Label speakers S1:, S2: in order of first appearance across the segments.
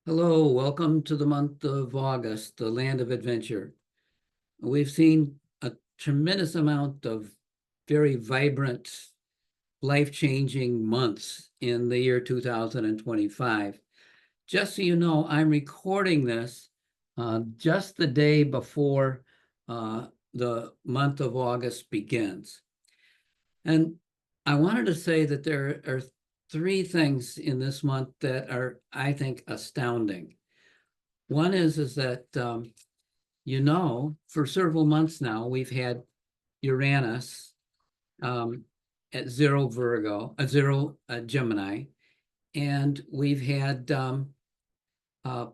S1: Hello, welcome to the month of August, the land of adventure. We've seen a tremendous amount of very vibrant, life-changing months in the year 2025. Just so you know, I'm recording this just the day before the month of August begins. And I wanted to say that there are three things in this month that are, I think, astounding. One is that for several months now we've had Uranus at zero Gemini, and we've had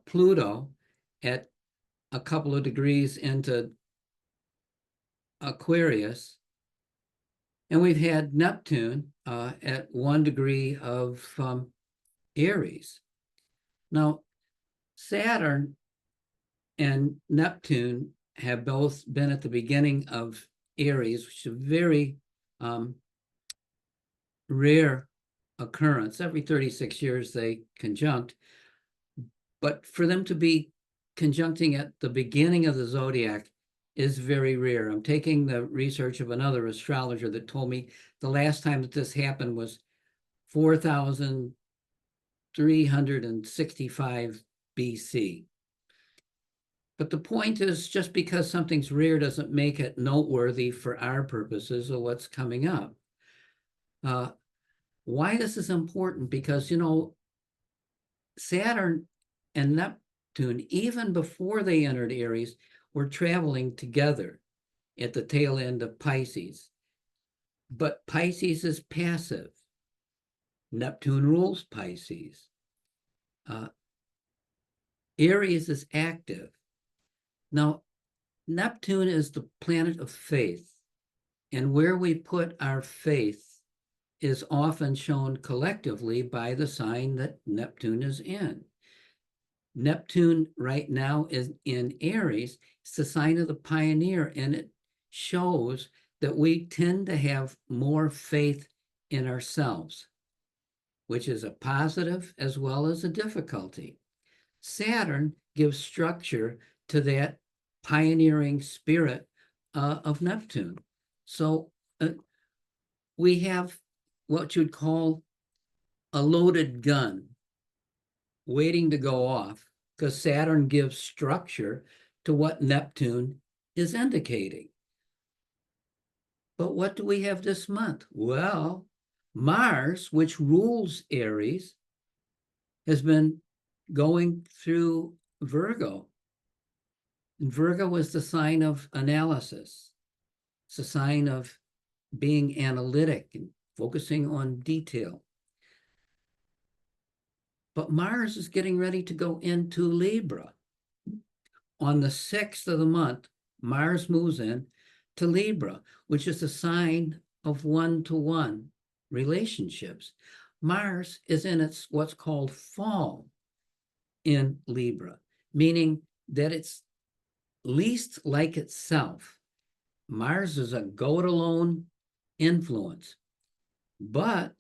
S1: Pluto at a couple of degrees into Aquarius, and we've had Neptune at 1 degree of Aries. Now, Saturn and Neptune have both been at the beginning of Aries, which is a very rare occurrence. Every 36 years they conjunct. But for them to be conjuncting at the beginning of the zodiac is very rare. I'm taking the research of another astrologer that told me the last time that this happened was 4,365 BC. But the point is, just because something's rare doesn't make it noteworthy for our purposes of what's coming up. Why this is important? Because, Saturn and Neptune, even before they entered Aries, were traveling together at the tail end of Pisces. But Pisces is passive. Neptune rules Pisces. Aries is active. Now, Neptune is the planet of faith, and where we put our faith is often shown collectively by the sign that Neptune is in. Neptune right now is in Aries. It's the sign of the pioneer, and it shows that we tend to have more faith in ourselves, which is a positive as well as a difficulty. Saturn gives structure to that pioneering spirit of Neptune. So we have what you'd call a loaded gun waiting to go off, because Saturn gives structure to what Neptune is indicating. But what do we have this month? Well, Mars, which rules Aries, has been going through Virgo. And Virgo is the sign of analysis. It's a sign of being analytic and focusing on detail. But Mars is getting ready to go into Libra. On the 6th of the month, Mars moves in to Libra, which is a sign of one-to-one relationships. Mars is in its what's called fall in Libra, meaning that it's least like itself. Mars is a go-it-alone influence. But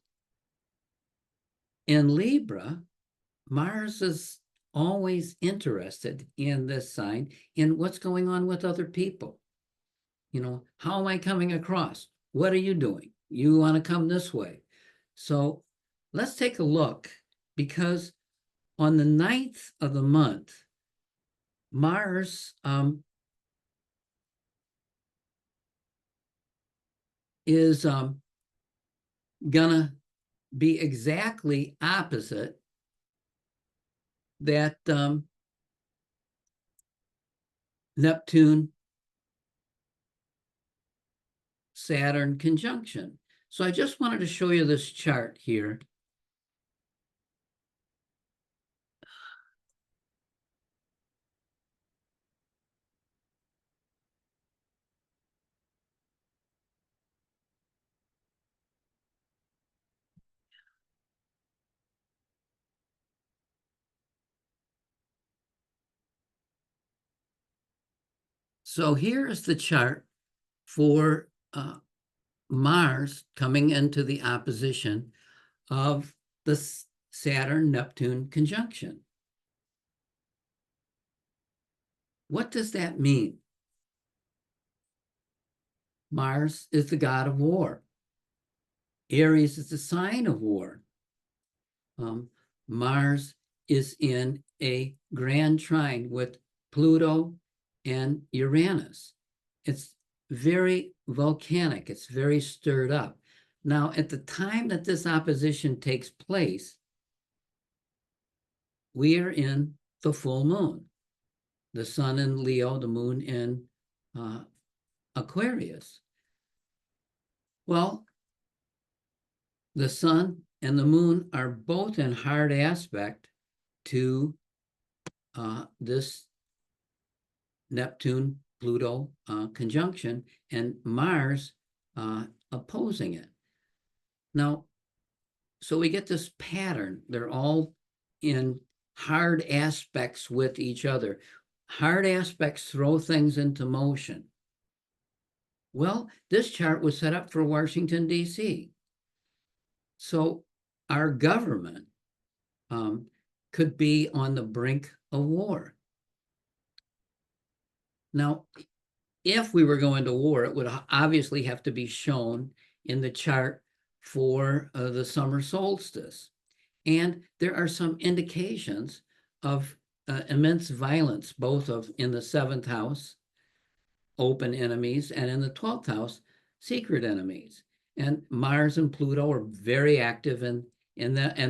S1: in Libra, Mars is always interested in this sign, in what's going on with other people. How am I coming across? What are you doing? You want to come this way. So let's take a look, because on the 9th of the month, Mars is gonna be exactly opposite that Neptune Saturn conjunction. So I just wanted to show you this chart here. So here is the chart for Mars coming into the opposition of the Saturn-Neptune conjunction. What does that mean? Mars is the god of war. Aries is the sign of war. Mars is in a grand trine with Pluto and Uranus. It's very volcanic. It's very stirred up. Now, at the time that this opposition takes place, we are in the full moon. The sun in Leo, the moon in Aquarius. Well, the sun and the moon are both in hard aspect to this Neptune-Pluto conjunction, and Mars opposing it. Now, so we get this pattern. They're all in hard aspects with each other. Hard aspects throw things into motion. Well, this chart was set up for Washington, D.C. So our government could be on the brink of war. Now, if we were going to war, it would obviously have to be shown in the chart for the summer solstice. And there are some indications of immense violence, both in the 7th house, open enemies, and in the 12th house, secret enemies. And Mars and Pluto are very active in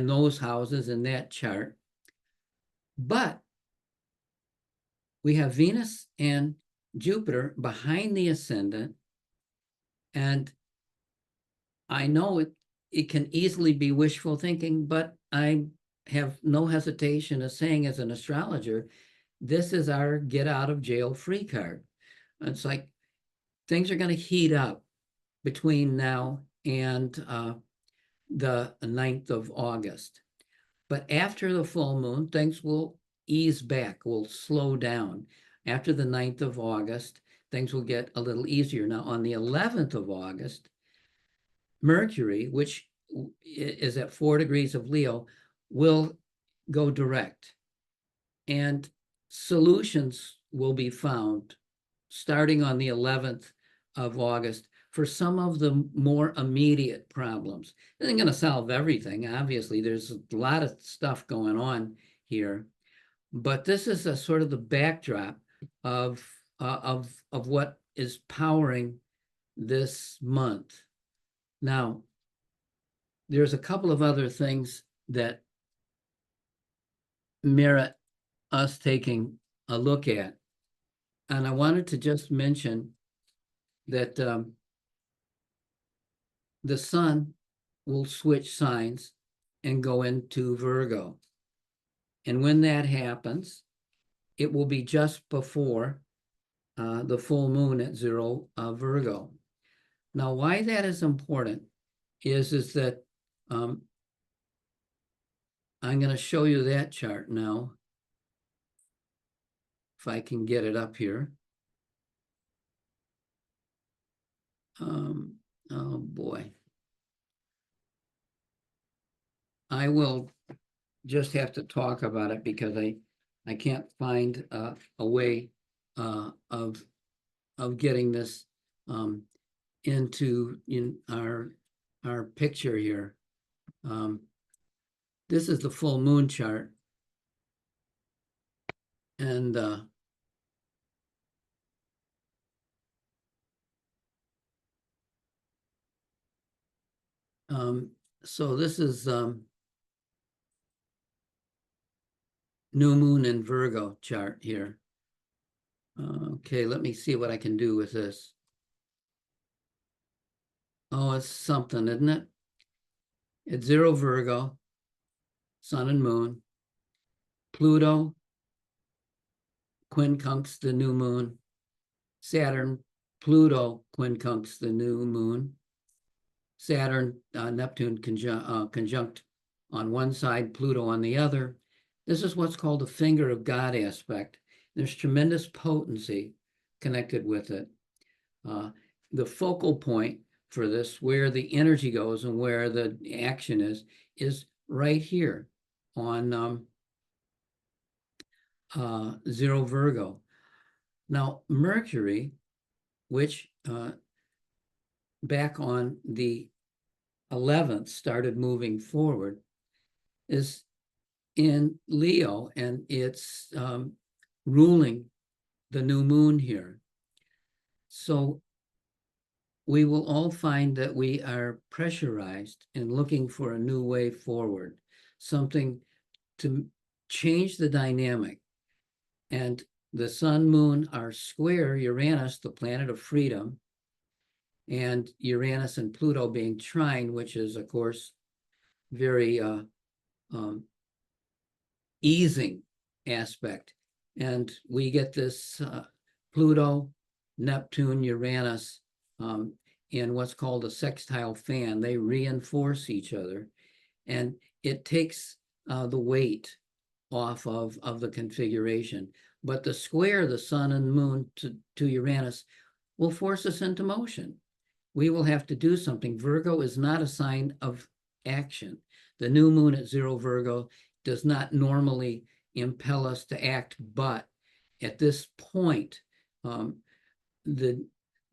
S1: those houses in that chart. But we have Venus and Jupiter behind the ascendant, and I know it can easily be wishful thinking, but I have no hesitation of saying, as an astrologer, this is our get out of jail free card. It's like things are going to heat up between now and the 9th of August. But after the full moon, things will ease back, will slow down. After the 9th of August, things will get a little easier. Now, on the 11th of August, Mercury, which is at 4 degrees of Leo, will go direct. And solutions will be found starting on the 11th of August for some of the more immediate problems. It isn't going to solve everything. Obviously, there's a lot of stuff going on here, but this is a sort of the backdrop of what is powering this month. Now, there's a couple of other things that merit us taking a look at. And I wanted to just mention that the sun will switch signs and go into Virgo. And when that happens, it will be just before the full moon at 0 Virgo. Now, why that is important is that I'm going to show you that chart now, if I can get it up here. Oh boy. I will just have to talk about it because I can't find a way of getting this into our picture here. This is the full moon chart, and so this is new moon in Virgo chart here. Okay, let me see what I can do with this. Oh, it's something, isn't it? It's 0 Virgo, sun and moon. Pluto quincunx the new moon. Saturn, Pluto quincunx the new moon. Saturn, Neptune conjunct on one side, Pluto on the other. This is what's called the finger of God aspect. There's tremendous potency connected with it. The focal point for this, where the energy goes and where the action is right here on 0 Virgo. Now, Mercury, which back on the 11th started moving forward, is in Leo, and it's ruling the new moon here. So we will all find that we are pressurized and looking for a new way forward, something to change the dynamic. And the sun, moon are square Uranus, the planet of freedom, and Uranus and Pluto being trine, which is, of course, very easing aspect. And we get this Pluto, Neptune, Uranus in what's called a sextile fan. They reinforce each other, and it takes the weight off of the configuration. But the square, the sun and moon to Uranus, will force us into motion. We will have to do something. Virgo is not a sign of action. The new moon at 0 Virgo does not normally impel us to act, but at this point, the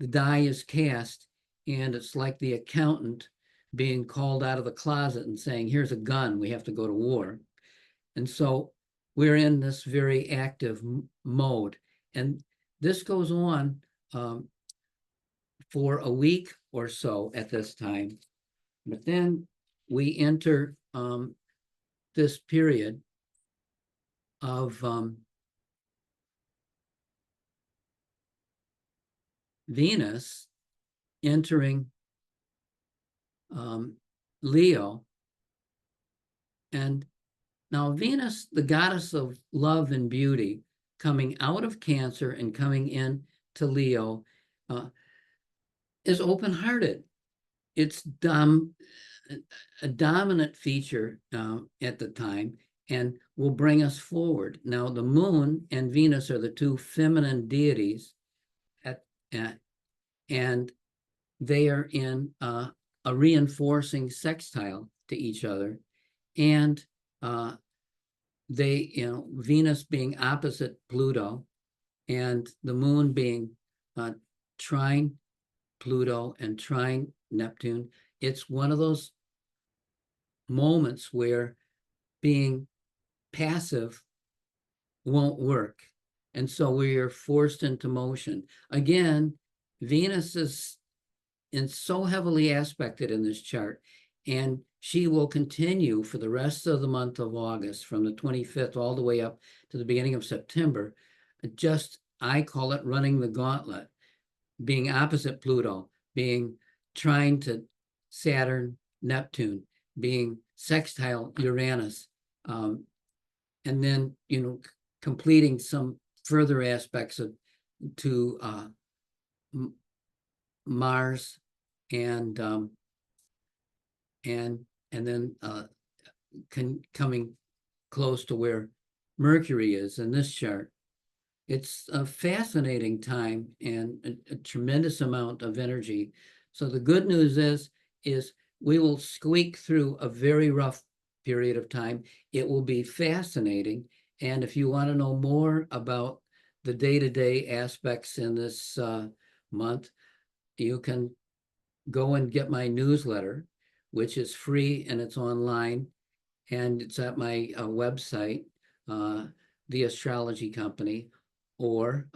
S1: die is cast, and it's like the accountant being called out of the closet and saying, here's a gun, we have to go to war. And so we're in this very active mode. And this goes on for a week or so at this time. But then we enter this period of Venus entering Leo. And now Venus, the goddess of love and beauty, coming out of Cancer and coming in to Leo, is open-hearted. It's a dominant feature at the time, and will bring us forward. Now, the moon and Venus are the two feminine deities, and they are in a reinforcing sextile to each other. And Venus being opposite Pluto, and the moon being trine Pluto and trine Neptune. It's one of those moments where being passive won't work. And so we are forced into motion. Again, Venus is so heavily aspected in this chart, and she will continue for the rest of the month of August, from the 25th all the way up to the beginning of September. I call it running the gauntlet, being opposite Pluto, being trine to Saturn, Neptune, being sextile Uranus, and then completing some further aspects to Mars, and then coming close to where Mercury is in this chart. It's a fascinating time and a tremendous amount of energy. So the good news is we will squeak through a very rough period of time. It will be fascinating. And if you want to know more about the day-to-day aspects in this month, you can go and get my newsletter, which is free and it's online, and it's at my website, the Astrology Company, or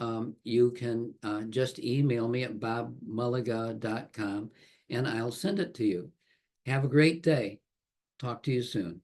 S1: you can just email me at bobmulliga.com and I'll send it to you. Have a great day. Talk to you soon.